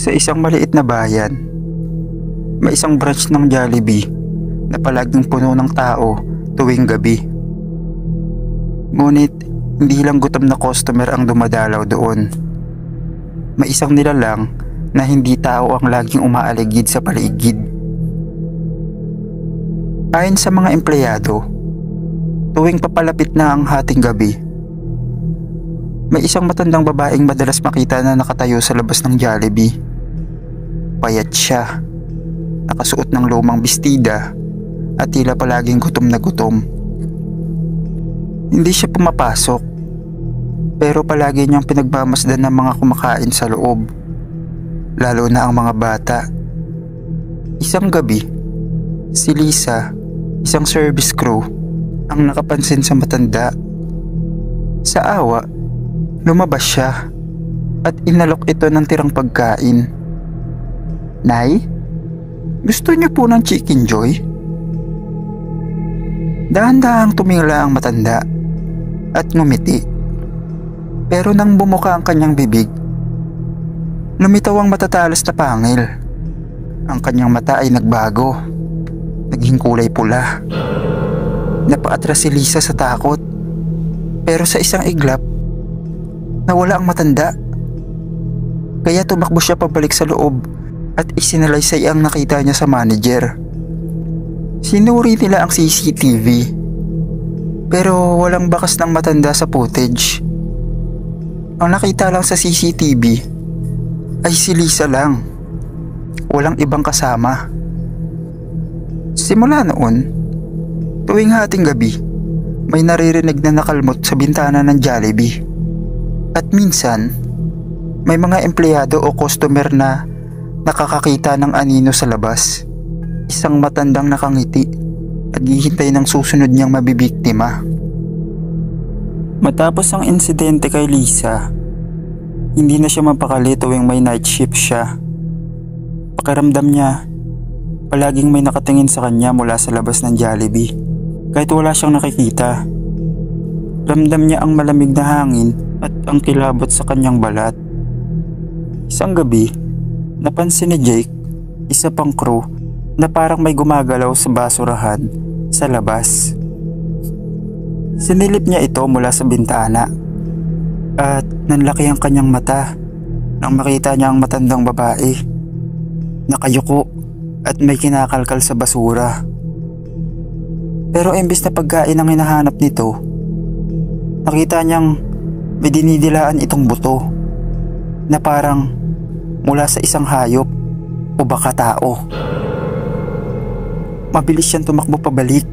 Sa isang maliit na bayan, may isang branch ng Jollibee na palaging puno ng tao tuwing gabi. Ngunit hindi lang gutom na customer ang dumadalaw doon. May isang nilalang na hindi tao ang laging umaaligid sa paligid. Ayon sa mga empleyado, tuwing papalapit na ang hating gabi, may isang matandang babaeng madalas makita na nakatayo sa labas ng Jollibee. Payat siya, nakasuot ng lumang bestida at tila palaging gutom na gutom. Hindi siya pumapasok, pero palagi niyang pinagmamasdan ng mga kumakain sa loob, lalo na ang mga bata. Isang gabi, si Lisa, isang service crew, ang nakapansin sa matanda. Sa awa, lumabas siya at inalok ito ng tirang pagkain. "Nay, gusto niyo po ng Chicken Joy?" Dahan-dahang tumingala ang matanda at ngumiti. Pero nang bumuka ang kanyang bibig, lumitaw ang matatalas na pangil. Ang kanyang mata ay nagbago, naging kulay pula. Napaatras si Lisa sa takot, pero sa isang iglap, nawala ang matanda. Kaya tumakbo siya pabalik sa loob at isinalaysay ang nakita niya sa manager. Sinuri nila ang CCTV, pero walang bakas ng matanda sa footage. Ang nakita lang sa CCTV ay si Lisa lang, walang ibang kasama. Simula noon, tuwing hating gabi, may naririnig na nakalmot sa bintana ng Jollibee. At minsan, may mga empleyado o customer na nakakakita ng anino sa labas. Isang matandang nakangiti, naghihintay ng susunod niyang mabibiktima. Matapos ang insidente kay Lisa, hindi na siya mapakali tuwing may night shift siya. Pakiramdam niya, palaging may nakatingin sa kanya mula sa labas ng Jollibee. Kahit wala siyang nakikita, ramdam niya ang malamig na hangin at ang kilabot sa kanyang balat. Isang gabi, napansin ni Jake, isa pang crew, na parang may gumagalaw sa basurahan sa labas. Sinilip niya ito mula sa bintana at nanlaki ang kanyang mata nang makita niya ang matandang babae, nakayuko at may kinakalkal sa basura. Pero imbes na pagkain ang hinahanap nito, nakita niyang may dinidilaan itong buto na parang mula sa isang hayop o baka tao. Mabilis siyang tumakbo pabalik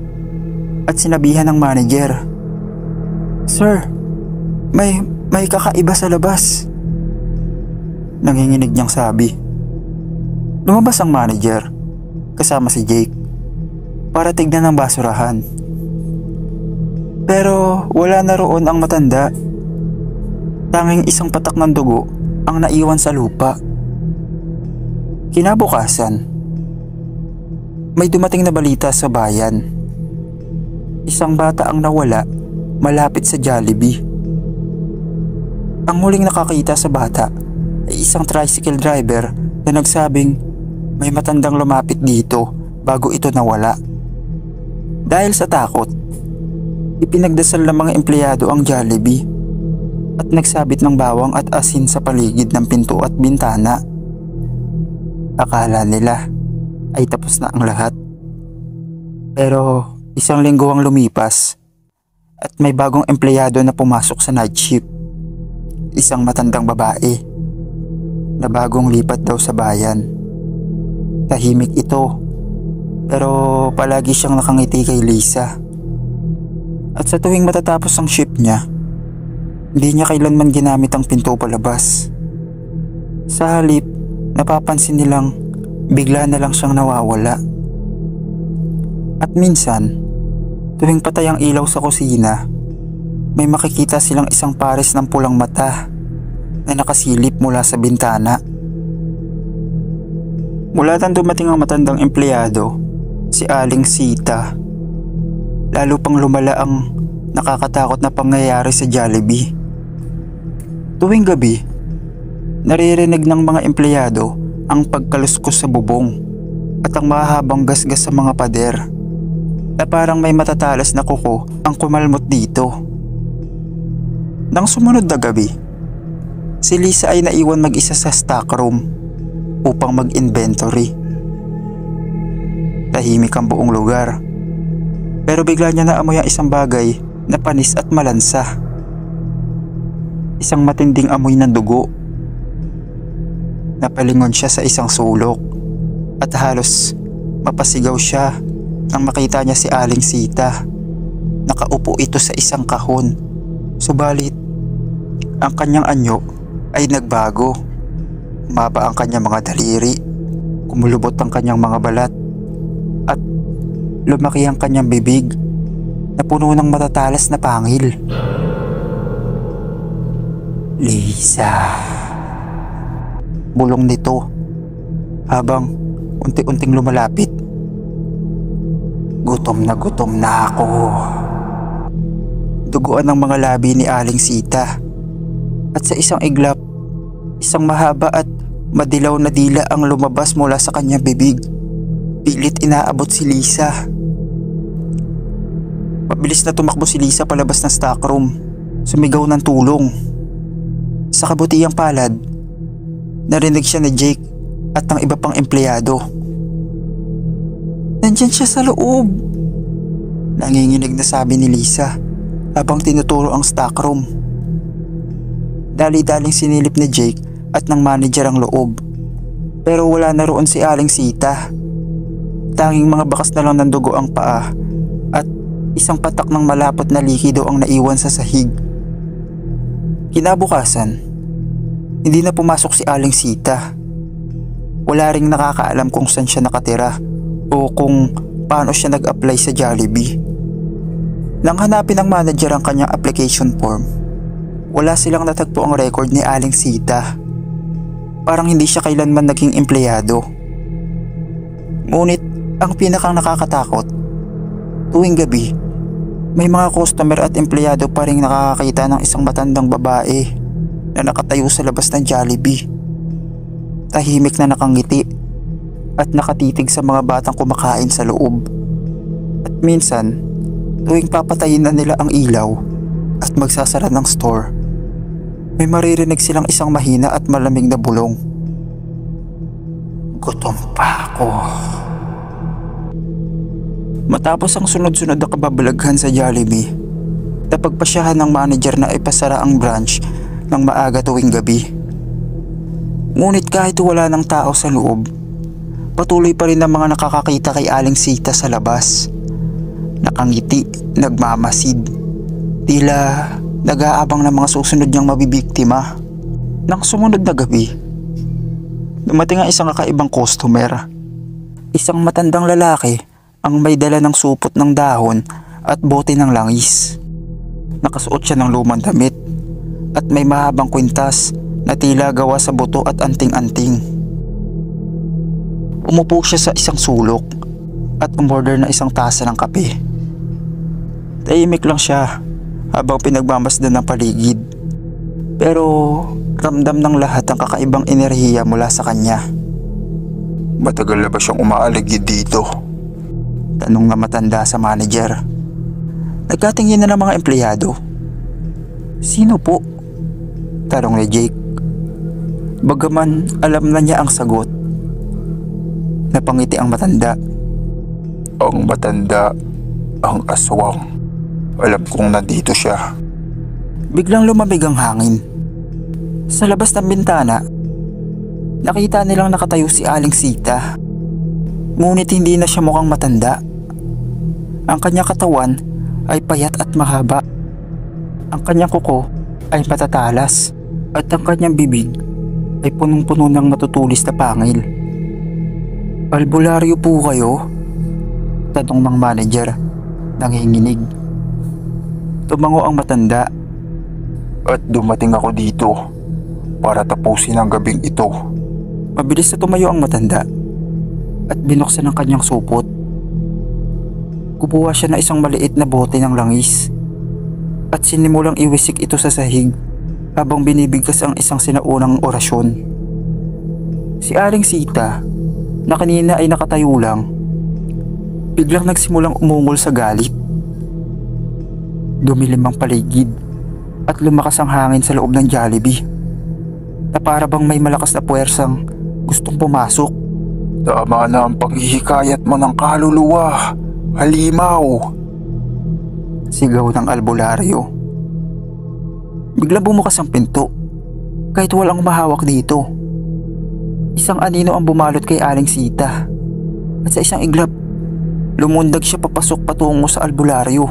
at sinabihan ng manager, "Sir, may kakaiba sa labas." Nanginginig niyang sabi. Lumabas ang manager kasama si Jake para tignan ang basurahan. Pero wala na roon ang matanda. Tanging isang patak ng dugo ang naiwan sa lupa. Kinabukasan, may dumating na balita sa bayan. Isang bata ang nawala malapit sa Jollibee. Ang huling nakakita sa bata ay isang tricycle driver na nagsabing may matandang lumapit dito bago ito nawala. Dahil sa takot, ipinagdasal ng mga empleyado ang Jollibee at nagsabit ng bawang at asin sa paligid ng pinto at bintana. Akala nila ay tapos na ang lahat. Pero isang linggo ang lumipas at may bagong empleyado na pumasok sa night shift. Isang matandang babae na bagong lipat daw sa bayan. Tahimik ito, pero palagi siyang nakangiti kay Lisa. At sa tuwing matatapos ang shift niya, hindi niya kailanman ginamit ang pinto palabas. Sa halip, napapansin nilang bigla na lang siyang nawawala. At minsan, tuwing patay ang ilaw sa kusina, may makikita silang isang pares ng pulang mata na nakasilip mula sa bintana. Mula nang dumating ang matandang empleyado, si Aling Sita, lalo pang lumala ang nakakatakot na pangyayari sa Jollibee. Tuwing gabi, naririnig ng mga empleyado ang pagkaluskos sa bubong at ang mahahabang gasgas sa mga pader na parang may matatalas na kuko ang kumalmot dito. Nang sumunod na gabi, si Lisa ay naiwan mag-isa sa stockroom upang mag-inventory. Tahimik ang buong lugar, pero bigla niya naamoy ang isang bagay na panis at malansa. Isang matinding amoy ng dugo. Napalingon siya sa isang sulok at halos mapasigaw siya nang makita niya si Aling Sita. Nakaupo ito sa isang kahon, subalit ang kanyang anyo ay nagbago. Humaba ang kanyang mga daliri, kumulubot ang kanyang mga balat, at lumaki ang kanyang bibig na puno ng matatalas na pangil. Lisa, bulong nito habang unti-unting lumalapit. Gutom na ako. Duguan ang mga labi ni Aling Sita at sa isang iglap, isang mahaba at madilaw na dila ang lumabas mula sa kanyang bibig. Pilit inaabot si Lisa. Mabilis na tumakbo si Lisa palabas ng stockroom, sumigaw ng tulong. Sa kabutihang palad, narinig siya ni Jake at ng iba pang empleyado. Nandyan siya sa loob, nanginginig na sabi ni Lisa habang tinuturo ang stockroom. Dali-daling sinilip ni Jake at ng manager ang loob, pero wala na roon si Aling Sita. Tanging mga bakas na lang ng dugo ang paa at isang patak ng malapot na likido ang naiwan sa sahig. Kinabukasan, hindi na pumasok si Aling Sita. Wala ring nakakaalam kung saan siya nakatira o kung paano siya nag-apply sa Jollibee. Nang hanapin ng manager ang kanyang application form, wala silang natagpo ang record ni Aling Sita. Parang hindi siya kailanman naging empleyado. Ngunit ang pinakang nakakatakot, tuwing gabi, may mga customer at empleyado pa rin nakakakita ng isang matandang babae na nakatayo sa labas ng Jollibee. Tahimik na nakangiti at nakatitig sa mga batang kumakain sa loob. At minsan, tuwing papatayin na nila ang ilaw at magsasara ng store, may maririnig silang isang mahina at malamig na bulong. Gutom pa ako. Matapos ang sunod-sunod na kababalaghan sa Jollibee, napagpasyahan ng manager na ipasara ang branch ng maaga tuwing gabi. Ngunit kahit wala ng tao sa loob, patuloy pa rin ang mga nakakakita kay Aling Sita sa labas. Nakangiti, nagmamasid, tila nag-aabang ng mga susunod niyang mabibiktima. Nang sumunod na gabi, dumating ang isang kakaibang customer. Isang matandang lalaki ang may dala ng supot ng dahon at bote ng langis. Nakasuot siya ng lumang damit at may mahabang kwintas na tila gawa sa buto at anting-anting. Umupo siya sa isang sulok at umorder na isang tasa ng kape. Tahimik lang siya habang pinagmamasdan ng paligid, pero ramdam ng lahat ang kakaibang enerhiya mula sa kanya. Matagal na ba siyang umaaligid dito? Tanong na matanda sa manager. Nagkatingin na ng mga empleyado. Sino po? Tanong ni Jake. Bagaman alam na niya ang sagot, napangiti ang matanda. Ang matanda, ang aswang. Alam kong nandito siya. Biglang lumamig ang hangin. Sa labas ng bintana, nakita nilang nakatayo si Aling Sita. Ngunit hindi na siya mukhang matanda. Ang kanyang katawan ay payat at mahaba. Ang kanyang kuko ay matatalas at ang kanyang bibig ay punong-puno ng matutulis na pangil. Albularyo po kayo? Tanong ng manager, nanginginig. Tumango ang matanda. At dumating ako dito para tapusin ang gabing ito. Mabilis na tumayo ang matanda at binuksan ang kanyang supot. Kumuha siya na isang maliit na bote ng langis at sinimulang iwisik ito sa sahig habang binibigkas ang isang sinaunang orasyon. Si Aling Sita, na kanina ay nakatayo lang, biglang nagsimulang umungol sa galit. Dumilim ang paligid at lumakas ang hangin sa loob ng Jollibee na para bang may malakas na puwersang gustong pumasok. Tama na ang paghihikayat mo ng kaluluwa, halimaw! Sigaw ng albularyo. Bigla bumukas ang pinto kahit walang mahawak dito. Isang anino ang bumalot kay Aling Sita at sa isang iglap, lumundag siya papasok patungo sa albularyo.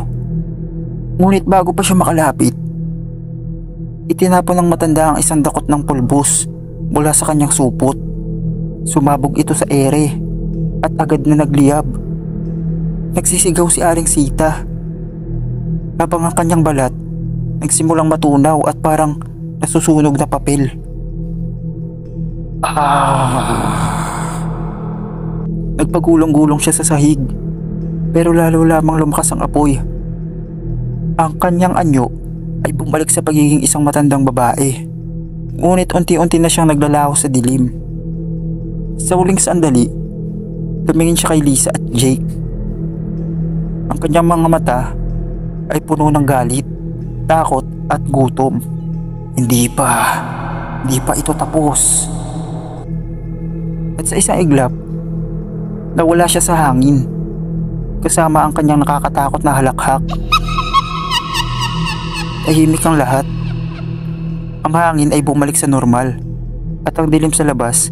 Ngunit bago pa siya makalapit, itinapon ng matanda ang isang dakot ng pulbos mula sa kanyang supot. Sumabog ito sa ere at agad na nagliyab. Nagsisigaw si Aling Sita habang ang kanyang balat nagsimulang matunaw at parang nasusunog na papel. Nagpagulong-gulong siya sa sahig, pero lalo lamang lumakas ang apoy. Ang kanyang anyo ay bumalik sa pagiging isang matandang babae, ngunit unti-unti na siyang naglalaho sa dilim. Sa huling sandali, tumingin siya kay Lisa at Jake. Ang kanyang mga mata ay puno ng galit, takot at gutom. Hindi pa ito tapos. At sa isang iglap, nawala siya sa hangin, kasama ang kanyang nakakatakot na halakhak. Tahimik ang lahat. Ang hangin ay bumalik sa normal at ang dilim sa labas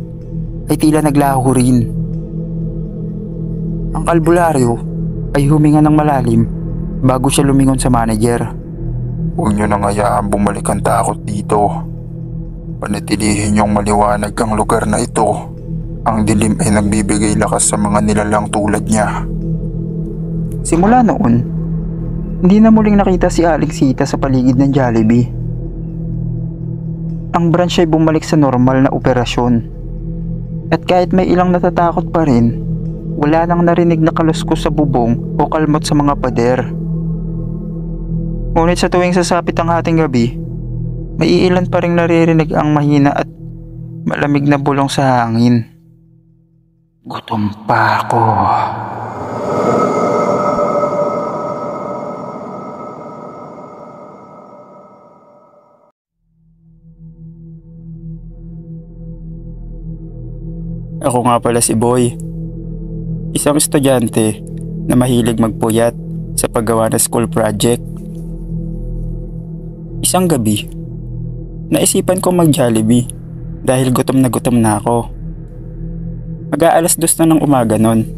ay tila naglaho rin. Ang albularyo ay huminga ng malalim bago siya lumingon sa manager. Huwag niyo nang hayaan bumalik ang takot dito. Panatilihin niyong maliwanag ang lugar na ito. Ang dilim ay nagbibigay lakas sa mga nilalang tulad niya. Simula noon, hindi na muling nakita si Aling Sita sa paligid ng Jollibee. Ang branch ay bumalik sa normal na operasyon. At kahit may ilang natatakot pa rin, wala nang narinig na kaluskos sa bubong o kalmot sa mga pader. Ngunit sa tuwing sasapit ang hating gabi, may iilan pa ring naririnig ang mahina at malamig na bulong sa hangin. Gutom pa ako. Ako nga pala si Boy, isang estudyante na mahilig magpuyat sa paggawa ng school project. Isang gabi, naisipan kong mag-Jollibee dahil gutom na ako. Mag-aalas 2 na ng umaga nun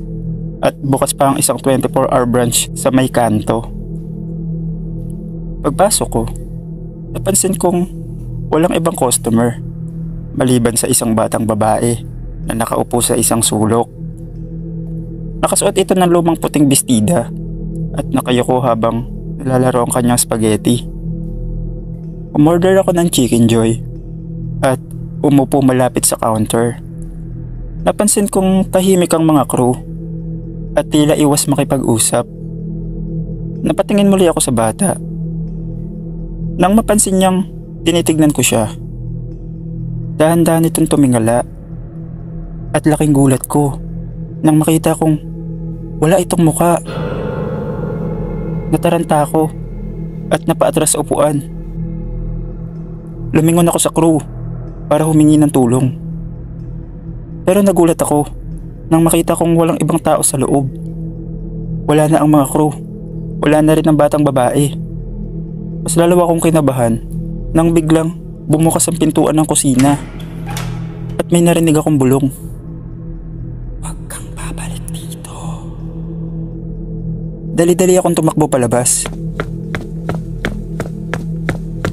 at bukas pa ang isang 24-hour branch sa may kanto. Pagpasok ko, napansin kong walang ibang customer maliban sa isang batang babae na nakaupo sa isang sulok. Nakasuot ito ng lumang puting bestida at nakayuko habang nilalaro ang kanyang spaghetti. Umorder ako ng Chicken Joy at umupo malapit sa counter. Napansin kong tahimik ang mga crew at tila iwas makipag-usap. Napatingin muli ako sa bata. Nang mapansin niyang tinitignan ko siya, dahan-dahan itong tumingala at laking gulat ko nang makita kong wala itong muka. Nataranta ako at napaatras sa upuan. Lumingon ako sa crew para humingi ng tulong. Pero nagulat ako nang makita kong walang ibang tao sa loob. Wala na ang mga crew. Wala na rin ang batang babae. Mas lalo akong kinabahan nang biglang bumukas ang pintuan ng kusina at may narinig akong bulong. Huwag kang babalik dito. Dali-dali akong tumakbo palabas.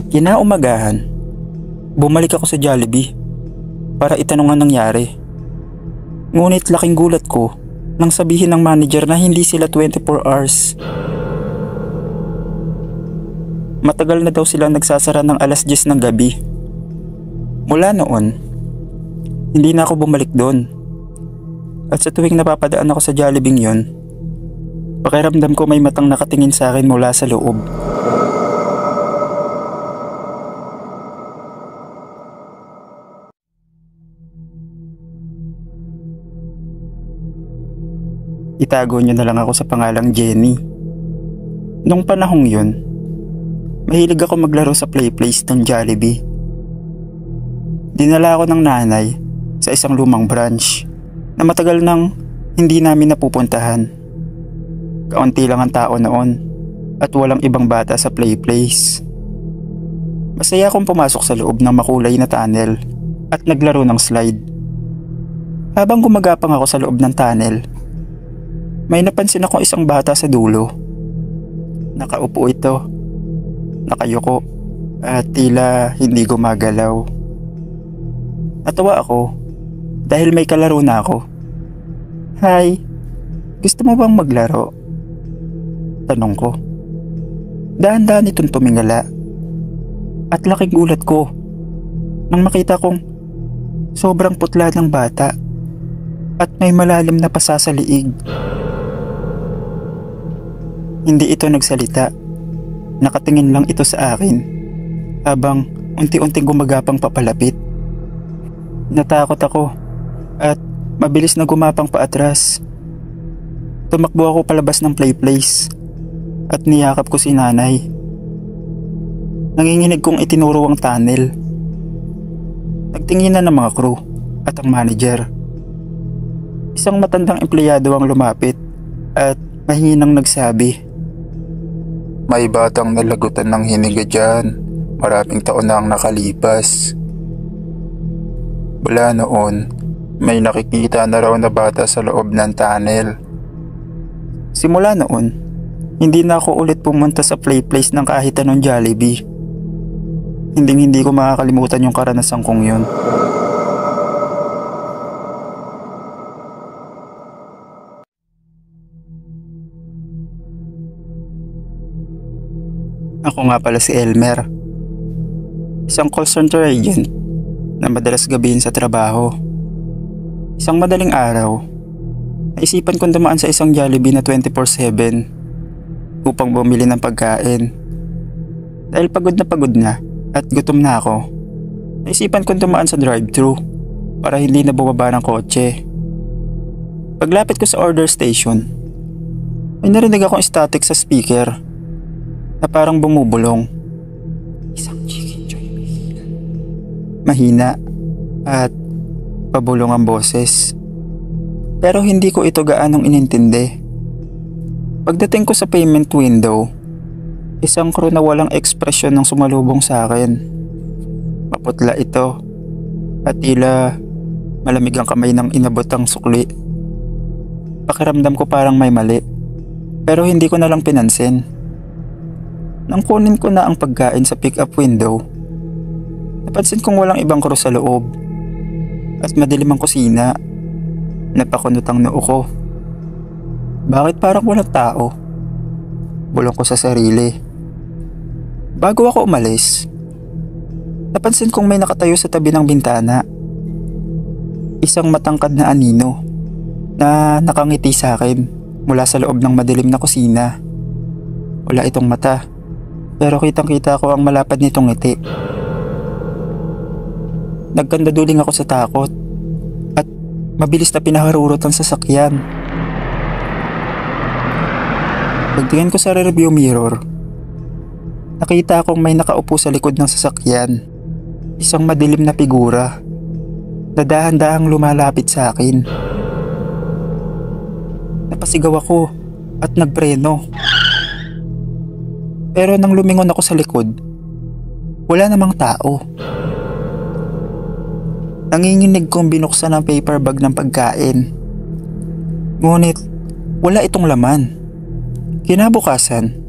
Kinaumagahan, bumalik ako sa Jollibee para itanong ang nangyari. Ngunit laking gulat ko nang sabihin ng manager na hindi sila 24 hours. Matagal na daw sila nagsasara ng alas 10 ng gabi. Mula noon, hindi na ako bumalik doon. At sa tuwing napapadaan ako sa Jollibee yun, pakiramdam ko may matang nakatingin sa akin mula sa loob. itago niyo na lang ako sa pangalang Jenny. Nung panahong yun, mahilig ako maglaro sa play place ng Jollibee. Dinala ako ng nanay sa isang lumang branch na matagal nang hindi namin napupuntahan. Kaunti lang ang tao noon at walang ibang bata sa play place. Masaya akong pumasok sa loob ng makulay na tunnel at naglaro ng slide. Habang gumagapang ako sa loob ng tunnel, may napansin akong isang bata sa dulo. Nakaupo ito, nakayuko at tila hindi gumagalaw. Natawa ako dahil may kalaro na ako. "Hi, gusto mo bang maglaro?" Tanong ko. Dahan-dahan itong tumingala. At laking gulat ko nang makita kong sobrang putla ng bata at may malalim na pasa sa liig. Hindi ito nagsalita. Nakatingin lang ito sa akin habang unti-unting gumagapang papalapit. Natakot ako at mabilis na gumapang paatras. Tumakbo ako palabas ng play place at niyakap ko si nanay. Nanginginig kong itinuro ang tunnel. Nagtingin na ng mga crew at ang manager. Isang matandang empleyado ang lumapit at mahinang nagsabi, May batang nalagutan ng hiniga dyan. Maraming taon na ang nakalipas. Mula noon, may nakikita na raw na bata sa loob ng tunnel. Simula noon, hindi na ako ulit pumunta sa play place ng kahit anong Jollibee. Hindi ko makakalimutan yung karanasan kong yun. Ako nga pala si Elmer, isang call center agent na madalas gabihin sa trabaho. Isang madaling araw, naisipan kong dumaan sa isang Jollibee na 24/7 upang bumili ng pagkain. Dahil pagod na at gutom na ako, naisipan kong dumaan sa drive-thru para hindi na bumaba ng kotse. Paglapit ko sa order station, may narinig akong static sa speaker na parang bumubulong. Isang chicken Jollibee. Mahina at pabulong ang boses. Pero hindi ko ito gaanong inintindi. Pagdating ko sa payment window, isang crew na walang ekspresyon ng sumalubong sa akin. Maputla ito at tila malamig ang kamay ng inabot ang sukli. Pakiramdam ko parang may mali, pero hindi ko na lang pinansin. Nang kunin ko na ang pagkain sa pick-up window, napansin kong walang ibang crew sa loob at madilim ang kusina. Napakunot ang noo ko. Bakit parang walang tao? Bulong ko sa sarili. Bago ako umalis, napansin kong may nakatayo sa tabi ng bintana. Isang matangkad na anino na nakangiti sa akin mula sa loob ng madilim na kusina. Wala itong mata, pero kitang-kita ko ang malapad nitong ngiti. Nagkandaduling ako sa takot at mabilis na pinaharurot ang sasakyan. Pagtingin ko sa rearview mirror, nakita akong may nakaupo sa likod ng sasakyan. Isang madilim na figura na dahan-dahang lumalapit sa akin. Napasigaw ako at nagpreno. Pero nang lumingon ako sa likod, wala namang tao. Nanginginig kong binuksan ang paper bag ng pagkain. Ngunit wala itong laman. Kinabukasan,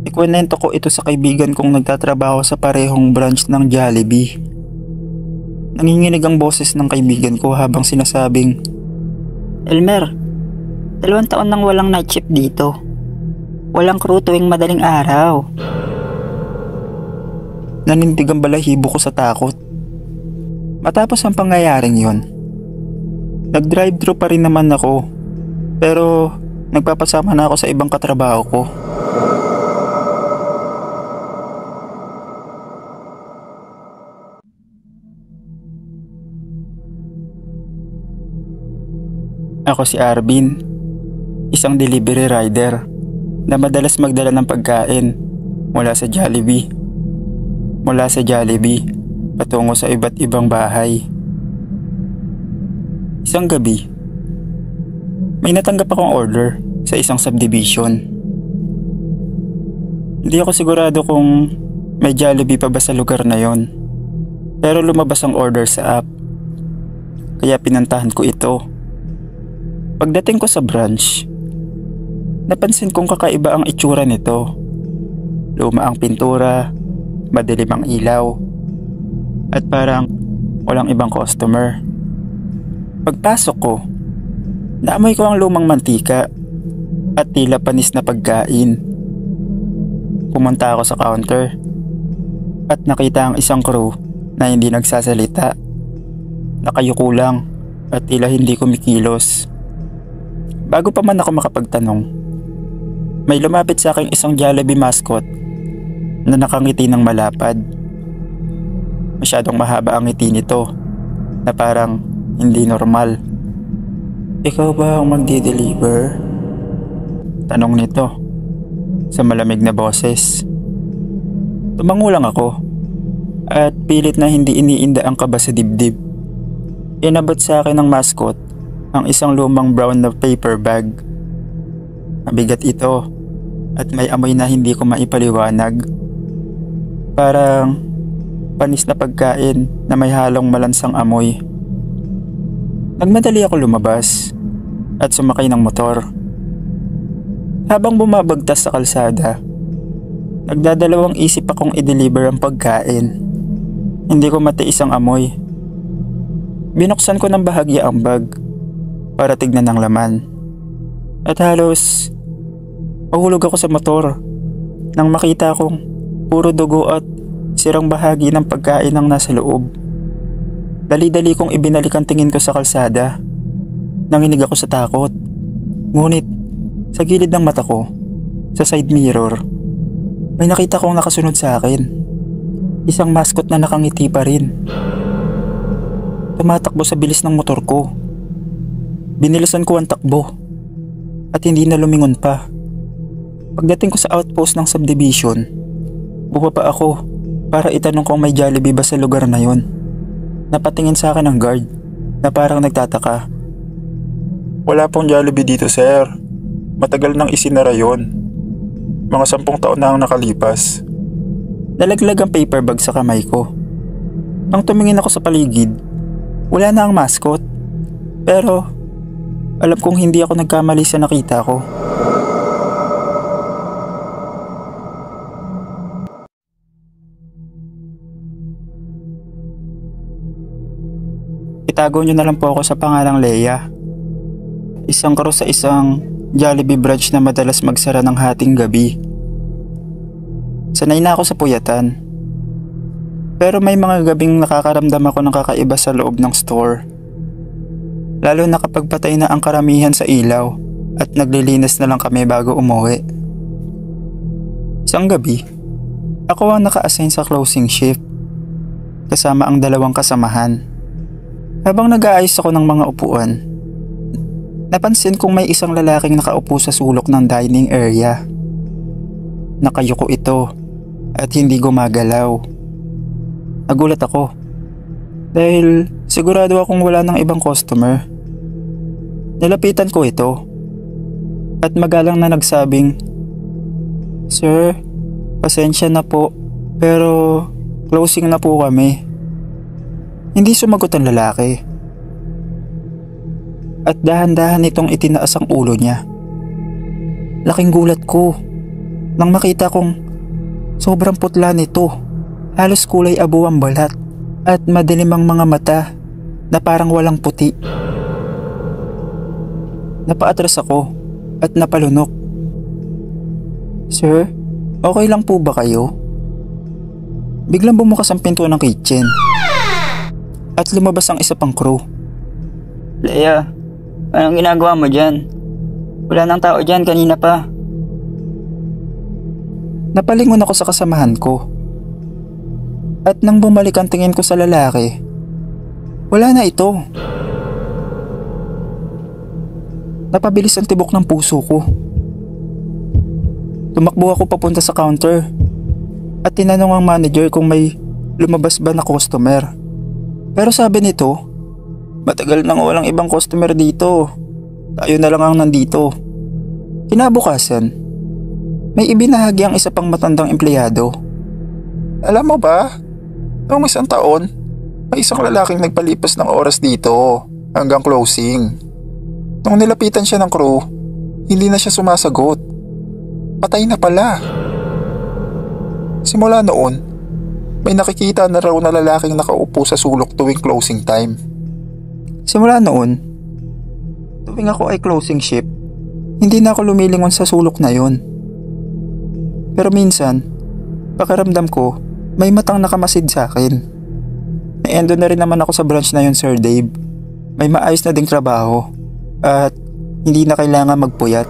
ikwento ko ito sa kaibigan kong nagtatrabaho sa parehong branch ng Jollibee. Nanginginig ang boses ng kaibigan ko habang sinasabing, Elmer, 2 taon nang walang night shift dito. Walang crew tuwing madaling araw. Nanindig ang balahibo ko sa takot. Matapos ang pangyayaring yon, nag-drive-thru pa rin naman ako, pero nagpapasama na ako sa ibang katrabaho ko. Ako si Arvin, isang delivery rider na madalas magdala ng pagkain mula sa Jollibee. Patungo sa iba't ibang bahay. Isang gabi, may natanggap akong order sa isang subdivision. Hindi ako sigurado kung may Jollibee pa ba sa lugar na yon, pero lumabas ang order sa app, kaya pinuntahan ko ito. Pagdating ko sa branch, napansin kong kakaiba ang itsura nito. Luma ang pintura, madilim ang ilaw, at parang walang ibang customer. Pagpasok ko, naamoy ko ang lumang mantika at tila panis na pagkain. Pumunta ako sa counter at nakita ang isang crew na hindi nagsasalita. Nakayuko lang at tila hindi kumikilos. Bago pa man ako makapagtanong, may lumapit sa akin isang Jollibee mascot na nakangiti ng malapad. Masyadong mahaba ang ngiti nito na parang hindi normal. "Ikaw ba ang magdi-deliver?" tanong nito sa malamig na boses. Tumango lang ako at pilit na hindi iniinda ang kaba sa dibdib. Inabot sa akin ng mascot ang isang lumang brown na paper bag. Mabigat ito at may amoy na hindi ko maipaliwanag. Parang panis na pagkain na may halong malansang amoy. Nagmadali ako lumabas at sumakay ng motor. Habang bumabagtas sa kalsada, nagdadalawang isip akong i-deliver ang pagkain. Hindi ko matiis ang amoy. Binuksan ko ng bahagya ang bag para tignan ang laman. At halos mahulog ako sa motor nang makita kong puro dugo at sirang bahagi ng pagkain ang nasa loob. Dali-dali kong ibinalik ang tingin ko sa kalsada. Nanginig ako sa takot. Ngunit sa gilid ng mata ko, sa side mirror, may nakita kong nakasunod sa akin. Isang mascot na nakangiti pa rin. Tumatakbo sa bilis ng motor ko. Binilasan ko ang takbo at hindi na lumingon pa. Pagdating ko sa outpost ng subdivision, bumaba ako para itanong kung may Jollibee ba sa lugar na yon. Napatingin sa akin ang guard na parang nagtataka. Wala pong Jollibee dito, sir. Matagal nang isinara yon. Mga 10 taon na ang nakalipas. Nalaglag ang paper bag sa kamay ko. Nang tumingin ako sa paligid, wala na ang mascot. Pero alam kong hindi ako nagkamali sa nakita ko. Itago nyo na lang po ako sa pangalang Leia. Isang crew sa isang Jollibee branch na madalas magsara ng hating gabi. Sanay na ako sa puyatan. Pero may mga gabing nakakaramdam ako ng kakaiba sa loob ng store. Lalo na kapag patay na ang karamihan sa ilaw at naglilinis na lang kami bago umuwi. Isang gabi, ako ang naka-assign sa closing shift kasama ang 2 kasamahan. Habang nag-aayos ako ng mga upuan, napansin kong may isang lalaking nakaupo sa sulok ng dining area. Nakayuko ito at hindi gumagalaw. Nagulat ako dahil sigurado akong wala ng ibang customer. Nilapitan ko ito at magalang na nagsabing, "Sir, pasensya na po pero closing na po kami." Hindi sumagot ang lalaki. At dahan-dahan itong itinaas ang ulo niya. Laking gulat ko nang makita kong sobrang putla nito. Halos kulay abo ang balat at madilim ang mga mata na parang walang puti. Napaatras ako at napalunok. "Sir, okay lang po ba kayo?" Biglang bumukas ang pinto ng kitchen at lumabas ang isa pang crew. Leia, anong ginagawa mo dyan? Wala nang tao dyan kanina pa. Napalingon ako sa kasamahan ko. At nang bumalik ang tingin ko sa lalaki, wala na ito. Napabilis ang tibok ng puso ko. Tumakbo ako papunta sa counter at tinanong ang manager kung may lumabas ba na customer. Pero sabi nito, matagal nang walang ibang customer dito. Tayo na lang ang nandito. Kinabukasan, may ibinahagi ang isa pang matandang empleyado. Alam mo ba, noong isang taon, may isang lalaking nagpalipas ng oras dito hanggang closing. Nung nilapitan siya ng crew, hindi na siya sumasagot. Patay na pala. Simula noon, may nakikita na raw na lalaking nakaupo sa sulok tuwing closing time. Simula noon, tuwing ako ay closing shift, hindi na ako lumilingon sa sulok na yon. Pero minsan, pakiramdam ko, may matang nakamasid sa akin. Naendo na rin naman ako sa branch na yon, Sir Dave. May maayos na ding trabaho at hindi na kailangan magpuyat.